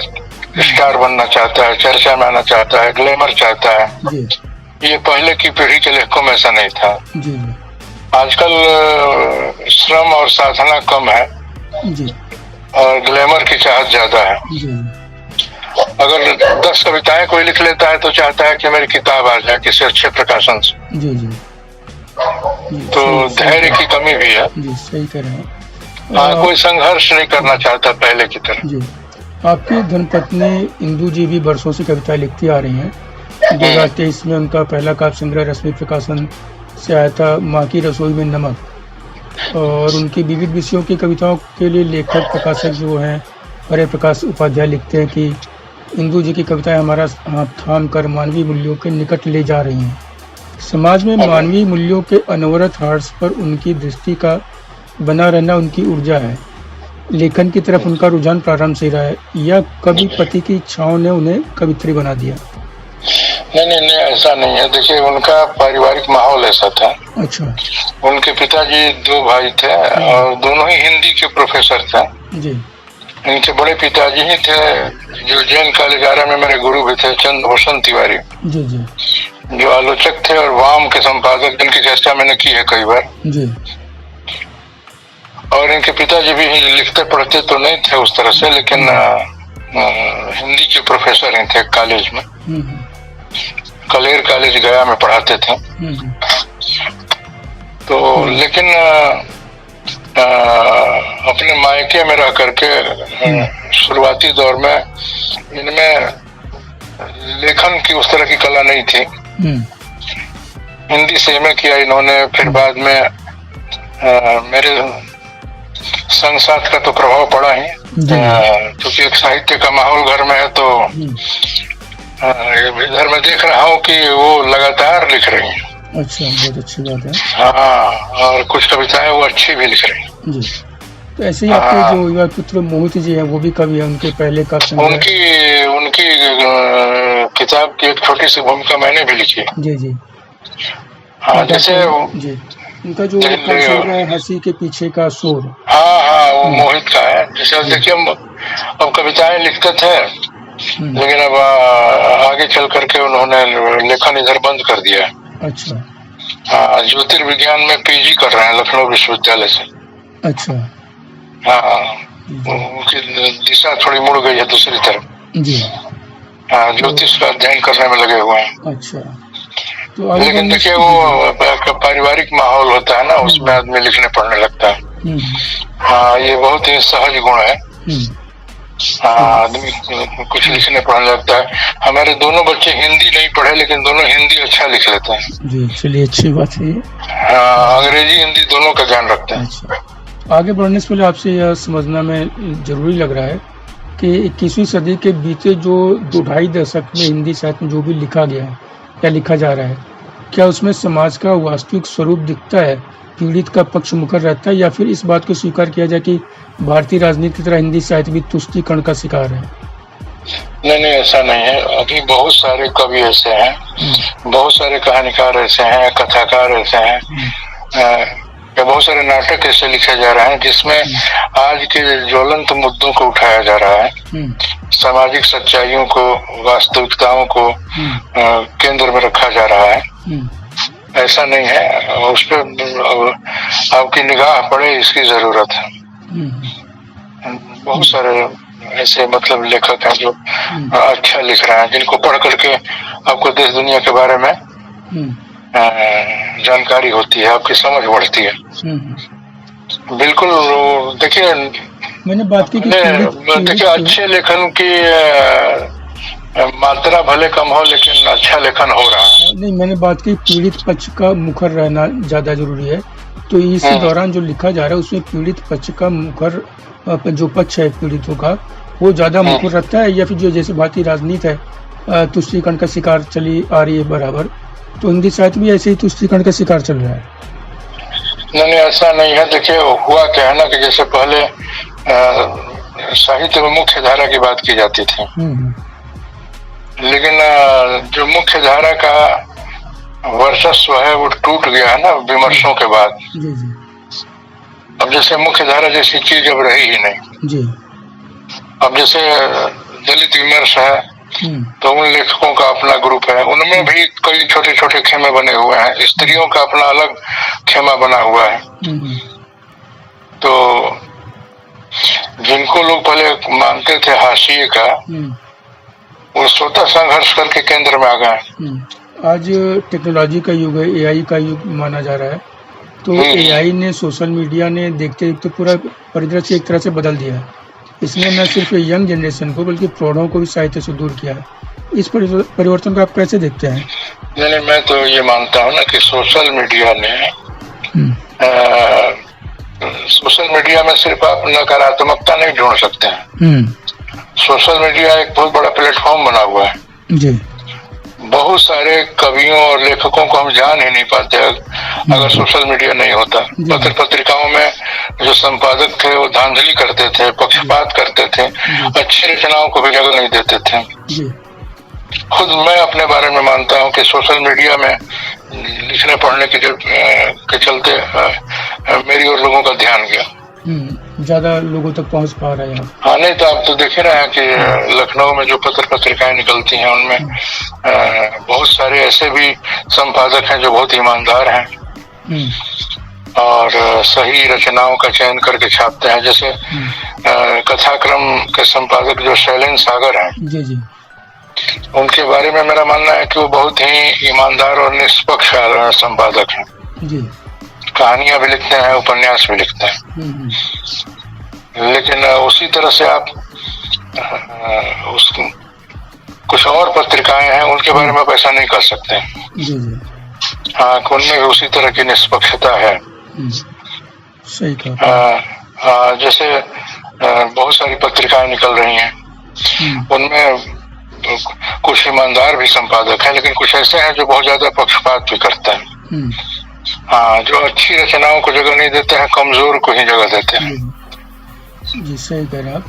Speaker 1: स्टार बनना चाहता है, चर्चा में आना चाहता है, ग्लैमर चाहता है।
Speaker 2: जी
Speaker 1: ये पहले की पीढ़ी के लेखकों में ऐसा नहीं था।
Speaker 2: जी
Speaker 1: आजकल श्रम और साधना कम है
Speaker 2: जी
Speaker 1: और ग्लैमर की चाहत ज्यादा है।
Speaker 2: जी
Speaker 1: अगर 10 कविताएं कोई लिख लेता है तो चाहता है कि मेरी किताब आ जाए किसी अच्छे प्रकाशन से।
Speaker 2: जी जी
Speaker 1: तो धैर्य की कमी भी है।
Speaker 2: जी, सही कह रहे हैं।
Speaker 1: कोई संघर्ष नहीं करना चाहता पहले की तरह।
Speaker 2: जी, आपकी धर्मपत्नी इंदु जी भी वर्षों से कविताएं लिखती आ रही हैं। 2023 में उनका पहला काव्य संग्रह रश्मि प्रकाशन से आया था, माँ की रसोई में नमक। और उनकी विविध विषयों की कविताओं के लिए लेखक प्रकाशक जो हैं हरे प्रकाश उपाध्याय लिखते हैं कि इंदु जी की कविताएं हमारा हाथ थाम कर मानवीय मूल्यों के निकट ले जा रही हैं। समाज में मानवीय मूल्यों के अनवरत ह्रास पर उनकी दृष्टि का बना रहना उनकी ऊर्जा है। लेखन की तरफ उनका रुझान प्रारंभ से रहा है या कभी पति की इच्छाओं ने उन्हें कवित्री बना दिया?
Speaker 1: नहीं, ऐसा नहीं है। देखिए, उनका पारिवारिक माहौल ऐसा था।
Speaker 2: अच्छा।
Speaker 1: उनके पिताजी 2 भाई थे और दोनों ही हिंदी के प्रोफेसर थे। जी। इनके बड़े पिताजी ही थे जो जैन कॉलेज आरा में मेरे गुरु भी थे, चंद्रभूषण तिवारी जी जी, जो आलोचक थे और वाम के संपादक, जिनकी चर्चा मैंने की है कई बार जी। और इनके पिताजी भी लिखते पढ़ते तो नहीं थे उस तरह से, लेकिन हिंदी के प्रोफेसर ही थे कॉलेज में। कलेर कॉलेज गया में पढ़ाते थे। तो लेकिन अपने मायके में रह करके शुरुआती दौर में इनमें लेखन की उस तरह की कला नहीं थी। हिंदी से एमए किया इन्होंने, फिर बाद में मेरे संग साथ का तो प्रभाव पड़ा ही, क्योंकि एक साहित्य का माहौल घर में है। तो इधर मैं देख रहा हूँ कि वो लगातार लिख रही हैं। अच्छा, बहुत अच्छी बात है। हाँ, और कुछ कविताएं वो अच्छी भी लिख रही हैं जी। तो ऐसे ही आपके जो युवा पुत्र मोहित जी हैं, वो भी कवि हैं। उनके पहले का उनकी किताब की एक छोटी सी भूमिका मैंने भी लिखी जी जी। हाँ, जैसे जी, उनका जो संग्रह है हंसी के पीछे का शोर, हाँ, वो मोहित का है। जैसे देखिए, अब कविताएं लिखते थे, लेकिन अब आगे चल करके उन्होंने लेखन इधर बंद कर दिया है। अच्छा। हाँ, ज्योतिर्विज्ञान में पीजी कर रहे हैं लखनऊ विश्वविद्यालय से। अच्छा। हाँ, उनकी दिशा थोड़ी मुड़ गई है दूसरी तरफ जी। हाँ, ज्योतिष का अध्ययन करने में लगे हुए हैं। अच्छा। तो लेकिन देखिए, वो पारिवारिक माहौल होता है ना, उसमें आदमी लिखने पढ़ने लगता है। हाँ, ये बहुत ही सहज गुण है। हाँ, आदमी कुछ लिखने पढ़ने लगता है। हमारे दोनों बच्चे हिंदी नहीं पढ़े, लेकिन दोनों हिंदी अच्छा लिख लेते हैं जी। चलिए, अच्छी बात है। हाँ, अंग्रेजी हिंदी दोनों का ज्ञान रखते हैं। अच्छा। आगे बढ़ने से पहले आपसे यह समझना में जरूरी लग रहा है कि 21वीं सदी के बीते जो 2-2.5 दशक में हिंदी साहित्य में जो भी लिखा गया है या लिखा जा रहा है, क्या उसमें समाज का वास्तविक स्वरूप दिखता है, पीड़ित का पक्ष मुकर रहता है, या फिर इस बात को स्वीकार किया जाए कि भारतीय राजनीति की तरह हिंदी साहित्य भी तुष्टीकरण का शिकार है? नहीं, ऐसा नहीं है। अभी बहुत सारे कवि ऐसे हैं, बहुत सारे कहानीकार ऐसे हैं, कथाकार ऐसे हैं, बहुत सारे नाटक ऐसे लिखे जा रहे हैं जिसमें आज के ज्वलंत मुद्दों को उठाया जा रहा है, सामाजिक सच्चाइयों को, वास्तविकताओं को केंद्र में रखा जा रहा है। ऐसा नहीं है, उस पर आपकी निगाह पड़े, इसकी जरूरत है। बहुत सारे ऐसे मतलब लेखक हैं जो अच्छा लिख रहे हैं, जिनको पढ़ करके आपको देश दुनिया के बारे में जानकारी होती है, आपकी समझ बढ़ती है। बिल्कुल। देखिए, मैंने बात की देखिए, अच्छे लेखन की मात्रा भले कम हो, लेकिन अच्छा लेखन हो रहा है। नहीं, मैंने बात की पीड़ित पक्ष का मुखर रहना ज्यादा जरूरी है। तो इस दौरान जो लिखा जा रहा है उसमें पीड़ित पक्ष का मुखर, जो पक्ष है पीड़ितों का, वो ज्यादा मुखर रहता है, या फिर जो जैसे भारतीय राजनीति है तुष्टीकरण का शिकार चली आ रही है बराबर, तो हिंदी साहित्य भी ऐसे ही तुष्टीकरण का शिकार चल रहा है? नहीं, ऐसा नहीं है। देखिए, हुआ क्या है ना कि जैसे पहले साहित्य में मुख्य धारा की बात की जाती थी, लेकिन जो मुख्य धारा का वर्चस्व है वो टूट गया है ना विमर्शों के बाद। अब जैसे मुख्य धारा जैसी चीज अब रही ही नहीं
Speaker 2: जी।
Speaker 1: अब जैसे दलित विमर्श है तो उन लेखकों का अपना ग्रुप है, उनमें भी कई छोटे छोटे खेमे बने हुए हैं, स्त्रियों का अपना अलग खेमा बना हुआ है। तो जिनको लोग पहले मानते थे हाशिए का, वो स्वतः संघर्ष करके केंद्र में आ गए।
Speaker 2: आज टेक्नोलॉजी का युग है, एआई का युग माना जा रहा है, तो एआई ने, सोशल मीडिया ने देखते देखते पूरा परिदृश्य एक तरह से बदल दिया है। इसने न सिर्फ यंग जनरेशन को बल्कि प्रौढ़ों को भी साहित्य से दूर किया है। इस परिवर्तन को आप कैसे देखते हैं?
Speaker 1: नहीं, मैं तो ये मानता हूँ ना कि सोशल मीडिया ने सोशल मीडिया में सिर्फ आप नकारात्मकता नहीं ढूंढ सकते हैं। सोशल मीडिया एक बहुत बड़ा प्लेटफॉर्म बना हुआ है जी। बहुत सारे कवियों और लेखकों को हम जान ही नहीं पाते अगर सोशल मीडिया नहीं होता। पत्र पत्रिकाओं में जो संपादक थे वो धांधली करते थे, पक्षपात करते थे, अच्छी रचनाओं को भी जगह नहीं देते थे। खुद मैं अपने बारे में मानता हूँ कि सोशल मीडिया में लिखने पढ़ने के चलते मेरी और लोगों का ध्यान गया,
Speaker 2: ज्यादा लोगों तक पहुंच पा रहे हैं।
Speaker 1: हाँ, नहीं तो आप तो देख रहे हैं कि लखनऊ में जो पत्र पत्रिकाएं निकलती हैं उनमें बहुत सारे ऐसे भी संपादक हैं जो बहुत ईमानदार हैं और सही रचनाओं का चयन करके छापते हैं। जैसे कथाक्रम के संपादक जो शैलेंद्र सागर हैं जी जी, उनके बारे में मेरा मानना है कि वो बहुत ही ईमानदार और निष्पक्ष संपादक हैं जी। कहानियां भी लिखते हैं, उपन्यास भी लिखते हैं, लेकिन उसी तरह से आप कुछ और पत्रिकाएं हैं उनके बारे में आप ऐसा नहीं कर सकते। हाँ, उनमें भी उसी तरह की निष्पक्षता है।
Speaker 2: सही कहा।
Speaker 1: जैसे बहुत सारी पत्रिकाएं निकल रही हैं, उनमें कुछ ईमानदार भी संपादक हैं, लेकिन कुछ ऐसे हैं जो बहुत ज्यादा पक्षपात भी करते हैं। हाँ, जो अच्छी रचनाओं को जगह नहीं देते हैं, कमजोर को ही जगह देते हैं
Speaker 2: जी। सही कह रहे हैं आप।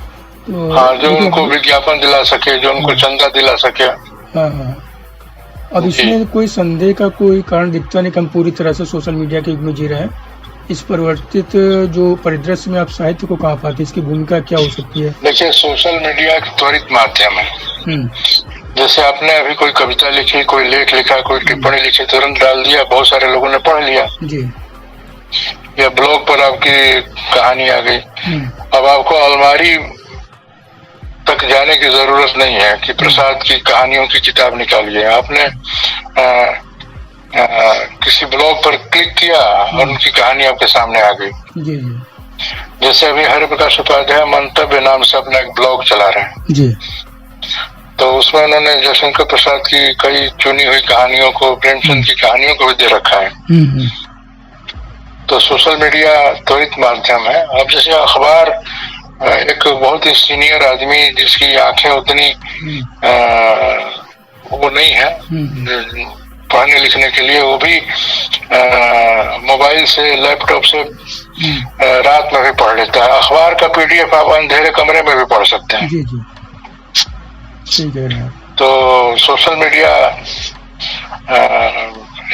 Speaker 2: तो
Speaker 1: हाँ, जो उनको विज्ञापन दिला सके, जो उनको चंदा दिला सके।
Speaker 2: हाँ। अब इसमें कोई संदेह का कोई कारण दिखता नहीं कि हम पूरी तरह से सोशल मीडिया के युग में जी रहे हैं। इस परिवर्तित जो परिदृश्य में आप साहित्य को कहाँ पाते, इसकी भूमिका क्या हो सकती है?
Speaker 1: देखिए, सोशल मीडिया एक त्वरित माध्यम है। जैसे आपने अभी कोई कविता लिखी, कोई लेख लिखा, कोई टिप्पणी लिखी, तुरंत डाल दिया, बहुत सारे लोगों ने पढ़ लिया जी। या ब्लॉग पर आपकी कहानी आ गई। अब आपको अलमारी तक जाने की जरूरत नहीं है कि प्रसाद की कहानियों की किताब निकालिए। आपने किसी ब्लॉग पर क्लिक किया और उनकी कहानी आपके सामने आ गई जी। जैसे अभी हरिप्रकाश उपाध्याय मंतव्य नाम से अपना एक ब्लॉग चला रहे हैं जी। तो उसमें उन्होंने जयशंकर प्रसाद की कई चुनी हुई कहानियों को, प्रेमचंद की कहानियों को भी दे रखा है। तो सोशल मीडिया त्वरित माध्यम है। अब जैसे अखबार, एक बहुत ही सीनियर आदमी जिसकी आंखें उतनी वो नहीं है पढ़ने लिखने के लिए, वो भी मोबाइल से, लैपटॉप से रात में भी पढ़ लेता है। अखबार का पीडीएफ आप अंधेरे कमरे में भी पढ़ सकते हैं जी जी। ठीक है। तो सोशल मीडिया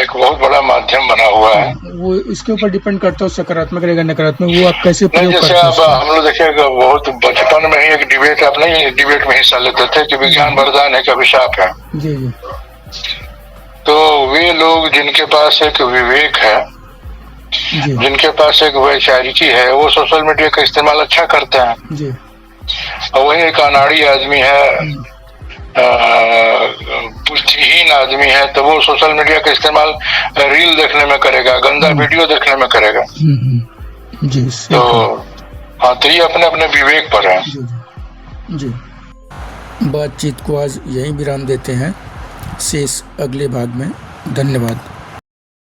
Speaker 1: एक बहुत बड़ा माध्यम बना हुआ है।
Speaker 2: वो इसके ऊपर डिपेंड करता है, सकारात्मक रहेगा नकारात्मक, वो आप कैसे प्रयोग करते हैं?
Speaker 1: जैसे हम लोग देखिएगा, बहुत बचपन में ही एक डिबेट, आप नहीं डिबेट में हिस्सा लेते थे कि विज्ञान वरदान है कि अभिशाप है जी जी। तो वे लोग जिनके पास एक विवेक है, जिनके पास एक वैचारिकी है, वो सोशल मीडिया का इस्तेमाल अच्छा करते हैं जी। और वही एक अनाड़ी आदमी है, बुद्धिहीन आदमी है, तो वो सोशल मीडिया का इस्तेमाल रील देखने में करेगा, गंदा वीडियो देखने में करेगा
Speaker 2: जी।
Speaker 1: तो हाँ, तो ये अपने अपने विवेक पर है
Speaker 2: जी। बातचीत को आज यहीं विराम देते हैं, शेष अगले भाग में। धन्यवाद।